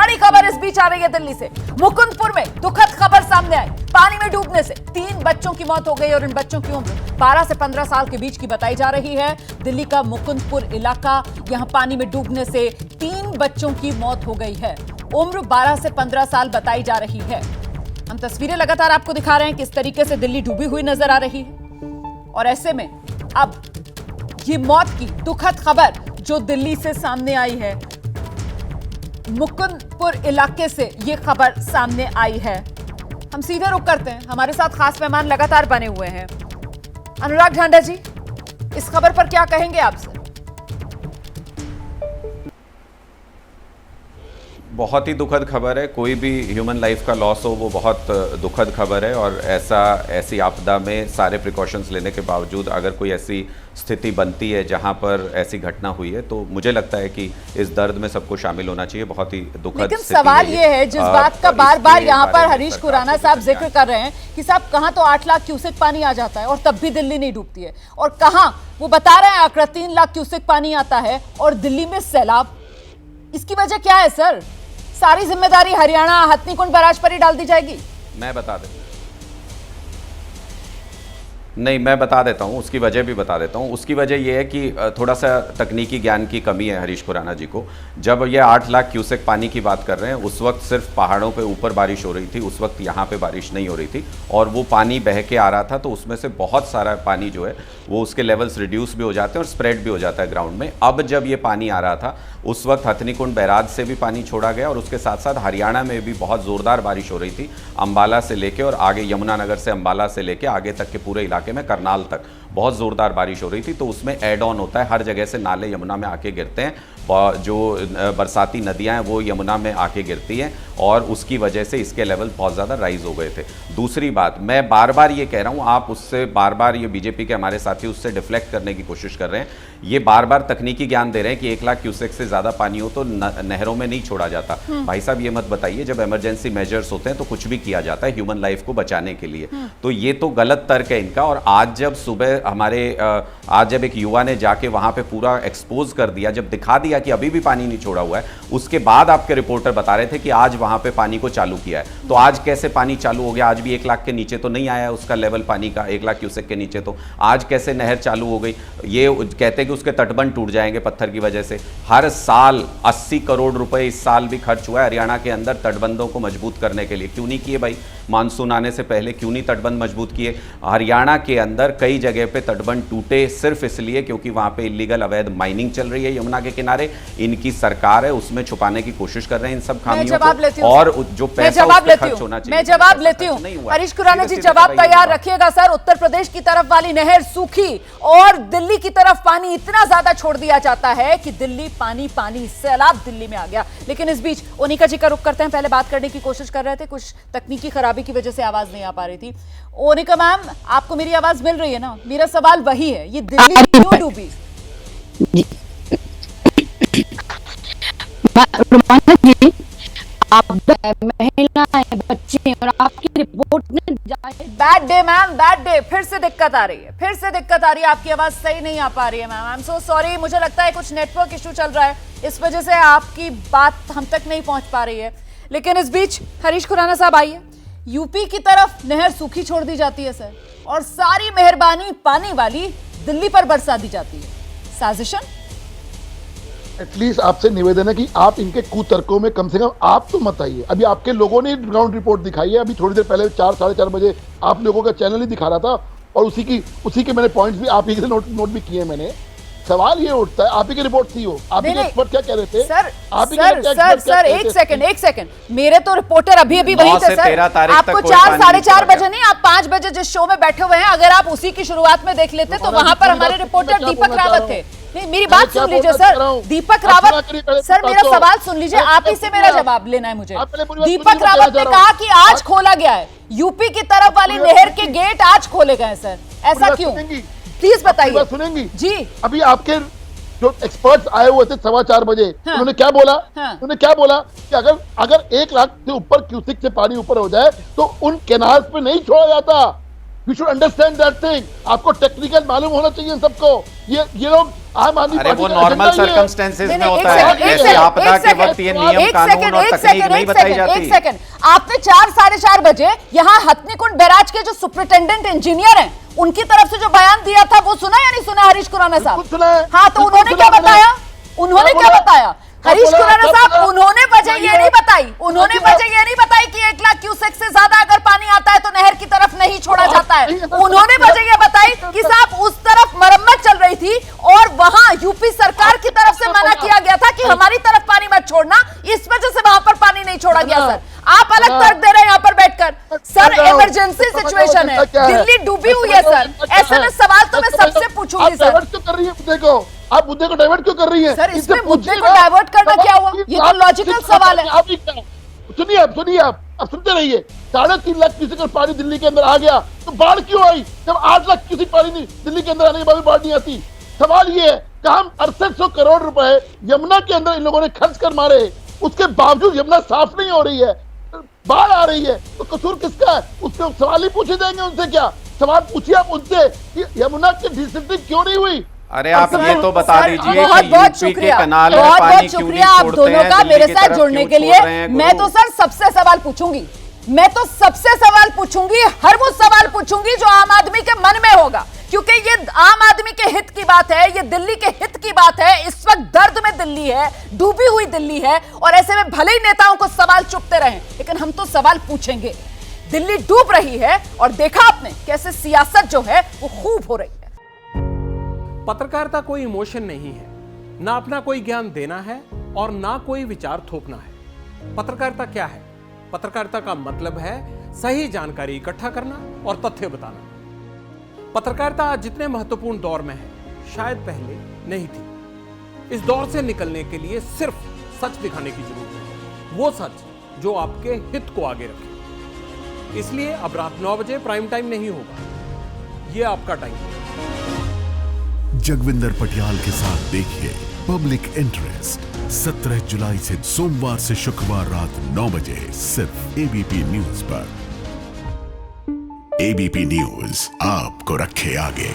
बड़ी खबर इस बीच आ रही है दिल्ली से। मुकुंदपुर में दुखद खबर सामने आई। पानी में डूबने से 3 बच्चों की मौत हो गई और इन बच्चों की उम्र 12 से 15 साल के बीच की बताई जा रही है। दिल्ली का मुकुंदपुर इलाका, यहां पानी में डूबने से 3 बच्चों की मौत हो गई है। उम्र 12 से 15 साल बताई जा रही है। हम तस्वीरें लगातार आपको दिखा रहे हैं किस तरीके से दिल्ली डूबी हुई नजर आ रही है। और ऐसे में अब ये मौत की दुखद खबर जो दिल्ली से सामने आई है, मुकुंदपुर इलाके से ये खबर सामने आई है। हम सीधे रुक करते हैं, हमारे साथ खास मेहमान लगातार बने हुए हैं। अनुराग ढांडा जी, इस खबर पर क्या कहेंगे आप सर? बहुत ही दुखद खबर है। कोई भी ह्यूमन लाइफ का लॉस हो वो बहुत दुखद खबर है। और ऐसी आपदा में सारे प्रिकॉशंस लेने के बावजूद अगर कोई ऐसी स्थिति बनती है जहां पर ऐसी घटना हुई है तो मुझे लगता है कि इस दर्द में सबको शामिल होना चाहिए। बहुत ही दुखद। लेकिन सवाल ये है, जिस बात का बार बार यहाँ पर हरीश खुराना साहब जिक्र कर रहे हैं कि साहब कहाँ तो 8 लाख क्यूसेक पानी आ जाता है और तब भी दिल्ली नहीं डूबती है, और कहाँ वो बता रहे हैं आंकड़ा 3 लाख क्यूसेक पानी आता है और दिल्ली में सैलाब। इसकी वजह क्या है सर? सारी जिम्मेदारी हरियाणा हथनीकुंड बैराज पर ही डाल दी जाएगी? मैं बता देता हूं, उसकी वजह भी बता देता हूं। उसकी वजह यह है कि थोड़ा सा तकनीकी ज्ञान की कमी है हरीश खुराना जी को। जब ये 8 लाख क्यूसेक पानी की बात कर रहे हैं, उस वक्त सिर्फ पहाड़ों पे ऊपर बारिश हो रही थी, उस वक्त यहाँ पे बारिश नहीं हो रही थी और वो पानी बह के आ रहा था। तो उसमें से बहुत सारा पानी जो है वो उसके लेवल्स रिड्यूस भी हो जाते हैं और स्प्रेड भी हो जाता है ग्राउंड में। अब जब ये पानी आ रहा था उस वक्त हथनीकुंड बैराज से भी पानी छोड़ा गया और उसके साथ साथ हरियाणा में भी बहुत ज़ोरदार बारिश हो रही थी। अंबाला से लेके और आगे यमुनानगर से अंबाला से लेके आगे तक के पूरे इलाके में करनाल तक बहुत ज़ोरदार बारिश हो रही थी। तो उसमें एड ऑन होता है, हर जगह से नाले यमुना में आके गिरते हैं, जो बरसाती नदियां हैं वो यमुना में आके गिरती हैं और उसकी वजह से इसके लेवल बहुत ज़्यादा राइज हो गए थे। दूसरी बात, मैं बार बार ये कह रहा हूँ, आप उससे बार बार ये बीजेपी के हमारे साथी उससे डिफ्लेक्ट करने की कोशिश कर रहे हैं। ये बार बार तकनीकी ज्ञान दे रहे हैं कि 1 लाख क्यूसेक से ज़्यादा पानी हो तो नहरों में नहीं छोड़ा जाता। भाई साहब ये मत बताइए, जब इमरजेंसी मेजर्स होते हैं तो कुछ भी किया जाता है ह्यूमन लाइफ को बचाने के लिए। तो ये तो गलत तर्क है इनका। और आज जब सुबह आज जब एक युवा ने जाके वहां पे पूरा एक्सपोज कर दिया, जब दिखा दिया कि अभी भी पानी नहीं छोड़ा हुआ है, उसके बाद आपके रिपोर्टर बता रहे थे कि आज वहां पे पानी को चालू किया है। तो आज कैसे पानी चालू हो गया? आज भी 1 लाख के नीचे तो नहीं आया है उसका लेवल पानी का, 1 लाख क्यूसेक के नीचे। तो आज कैसे नहर चालू हो गई? ये कहते हैं कि उसके तटबंध टूट जाएंगे पत्थर की वजह से। हर साल 80 करोड़ रुपए इस साल भी खर्च हुआ है हरियाणा के अंदर तटबंधों को मजबूत करने के लिए। क्यों नहीं किए भाई? मानसून आने से पहले क्यों नहीं तटबंध मजबूत किए? हरियाणा के अंदर कई जगह पे तटबंध टूटे सिर्फ इसलिए क्योंकि वहां पे इलीगल अवैध माइनिंग चल रही है यमुना के किनारे। इनकी सरकार है, उसमें छुपाने की कोशिश कर रहे हैं इन सब खामियों को। और जो पैसा खर्च होना चाहिए, मैं जवाब लेती हूँ। हरीश खुराना जी जवाब तैयार रखिएगा सर। उत्तर प्रदेश की तरफ वाली नहर सूखी और दिल्ली की तरफ पानी इतना ज्यादा छोड़ दिया जाता है कि दिल्ली पानी पानी, सैलाब दिल्ली में आ गया। लेकिन इस बीच ओनिका जी का रुख करते हैं। पहले बात करने की कोशिश कर रहे थे, कुछ तकनीकी खराबी की वजह से आवाज नहीं आ पा रही थी। ओनिका मैम, आपको मेरी आवाज मिल रही है ना? मेरा सवाल वही है, ये दिल्ली क्यों डूबी? जी, आप महिलाएं, बच्चे और आपकी रिपोर्ट ने bad day ma'am, bad day. फिर से दिक्कत आ रही है, फिर से दिक्कत आ रही है। आपकी आवाज सही नहीं आ पा रही है ma'am. I am so sorry. मुझे लगता है कुछ नेटवर्क इशू चल रहा है, इस वजह से आपकी बात हम तक नहीं पहुंच पा रही है। लेकिन इस बीच हरीश खुराना साहब आइए। यूपी की तरफ नहर सूखी छोड़ दी जाती है सर, और सारी मेहरबानी पानी वाली दिल्ली पर बरसा दी जाती है। साजिशन? एटलीस्ट आपसे निवेदन है कि आप इनके कुतर्कों में कम से कम आप तो मत आइए। अभी आपके लोगों ने ग्राउंड रिपोर्ट दिखाई है, अभी थोड़ी देर पहले 4 साढ़े 4 बजे आप लोगों का चैनल ही दिखा रहा था और उसी के मैंने पॉइंट्स भी आप ही से नोट भी किए मैंने। सवाल ये उठता है, आप ही की रिपोर्ट थी हो, आप ही के एक्सपर्ट क्या कह रहे थे? सर एक सेकंड, मेरे तो रिपोर्टर अभी वहीं थे सर। आपको 4 साढ़े 4 बजे नहीं, आप 5 बजे जिस शो में बैठे हुए हैं, अगर आप उसी की शुरुआत में देख लेते तो वहां पर हमारे रिपोर्टर दीपक रावत थे। नहीं, मेरी बात सुन लीजिए सर। दीपक रावत सर, मेरा सवाल सुन लीजिए, आप ही से मेरा जवाब लेना है मुझे। दीपक रावत ने कहा कि आज खोला गया है, यूपी की तरफ वाली नहर के गेट आज खोले गए सर, ऐसा क्यों? प्लीज बताइए। सुनेंगी जी। अभी आपके जो एक्सपर्ट्स आए हुए थे 4:15 बजे, उन्होंने क्या बोला? उन्होंने क्या बोला कि अगर 1 लाख से ऊपर क्यूसेक से पानी ऊपर हो जाए तो उन कैनाल्स पे नहीं छोड़ा जाता। You should understand that thing. आपको टेक्निकल मालूम होना चाहिए सबको। ये लोग आम आदमी अरे पार्टी वो का नॉर्मल एजेंडा ये है। सर्कमस्टेंसेस में नहीं, होता एक है, सेकंड, एक ऐसे सेकंड, आपदा एक के सेकंड, वक्त ये नियम एक कानून सेकंड, और एक तकनीक सेकंड, नहीं एक बताई सेकंड, जाती। एक सेकंड, आपने 4 साढ़े 4 बजे यहाँ हथनीकुंड बैराज के जो सुपरिटेंडेंट इंजीनियर हैं उनकी तरफ से जो बयान दिया था वो सुना या नहीं सुना हरीश खुराना साहब? बिल्कुल सुना है। हाँ, तो बिल्कुल उन्होंने सुना क्या मैंने। बताया? उन्होंने क्या बोला? बताया? हरीश बोला? खुराना क्या साहब, बोला? उन्होंने वजह ये नहीं बताई, उन्होंने बताइए। वजह ये नहीं बताई कि 1 लाख क्यूसेक से ज्यादा अगर पानी आता है तो नहर की तरफ नहीं छोड़ा जाता है। उन्होंने वजह ये बताई कि साहब उस तरफ मरम्मत चल रही थी और वहां यूपी सरकार की तरफ से मना किया गया था कि हमारी तरफ पानी मत छोड़ना, इस वजह से वहां पर पानी नहीं छोड़ा गया। सर, आप अलग तर्क दे रहे हैं यहाँ पर बैठकर। सर, इमरजेंसी सिचुएशन है, दिल्ली डूबी हुई है सर। ऐसे में सवाल तो मैं सबसे पूछूंगी सर। डाइवर्ट क्यों कर रही है मुद्दे को? आप मुद्दे को डाइवर्ट क्यों कर रही है? सर, इनसे इसमें मुद्दे पूछिए को ना। डाइवर्ट करना क्या हुआ? ये तो आप लॉजिकल सिर्फ सवाल है। आप ही क्या? सुनिए आप सुनते रहिए। 3.5 लाख क्यूसेक पानी दिल्ली के अंदर आ गया तो बाढ़ क्यों आई? जब 8 लाख क्यूसेक पानी दिल्ली के अंदर आने के बाद भी बाढ़ नहीं आती। सवाल ये है कि हम 6800 करोड़ रुपए यमुना के अंदर इन लोगों ने खर्च कर मारे, उसके बावजूद यमुना साफ नहीं हो रही है, बाढ़ आ रही है, तो कसूर किसका है? उसके सवाल ही पूछे जाएंगे उनसे। क्या सवाल पूछिए आप उनसे कि यमुना की डिसिप्लिन क्यों नहीं हुई? अरे आप ये तो बता सर, दीजिए बहुत कि बहुत यूपी के शुक्रिया, कनाल में बहुत पानी बहुत क्यों शुक्रिया नहीं आप छोड़ते दोनों हैं, का दिल्ली मेरे की साथ तरफ जुड़ने क्यों के छोड़ लिए। रहे हैं, मैं गुरु? तो सर सबसे सवाल पूछूंगी, मैं तो सबसे सवाल पूछूंगी, हर वो सवाल पूछूंगी जो आम आदमी के मन में होगा, क्योंकि ये आम आदमी के हित की बात है, ये दिल्ली के हित की बात है। इस वक्त दर्द में दिल्ली है, डूबी हुई दिल्ली है, और ऐसे में भले ही नेताओं को सवाल चुपते रहें, लेकिन हम तो सवाल पूछेंगे। दिल्ली डूब रही है और देखा आपने कैसे सियासत जो है वो खूब हो रही है। पत्रकारिता कोई इमोशन नहीं है, ना अपना कोई ज्ञान देना है और ना कोई विचार थोपना है। पत्रकारिता क्या है? पत्रकारिता का मतलब है सही जानकारी इकट्ठा करना और तथ्य बताना। पत्रकारिता आज जितने महत्वपूर्ण दौर में है, शायद पहले नहीं थी। इस दौर से निकलने के लिए सिर्फ सच दिखाने की जरूरत है, वो सच जो आपके हित को आगे रखे। इसलिए अब रात 9 बजे प्राइम टाइम नहीं होगा, ये आपका टाइम है। जगविंदर पटियाल के साथ देखिए पब्लिक इंटरेस्ट 17 जुलाई से सोमवार से शुक्रवार रात 9 बजे सिर्फ एबीपी न्यूज पर। एबीपी न्यूज आपको रखे आगे।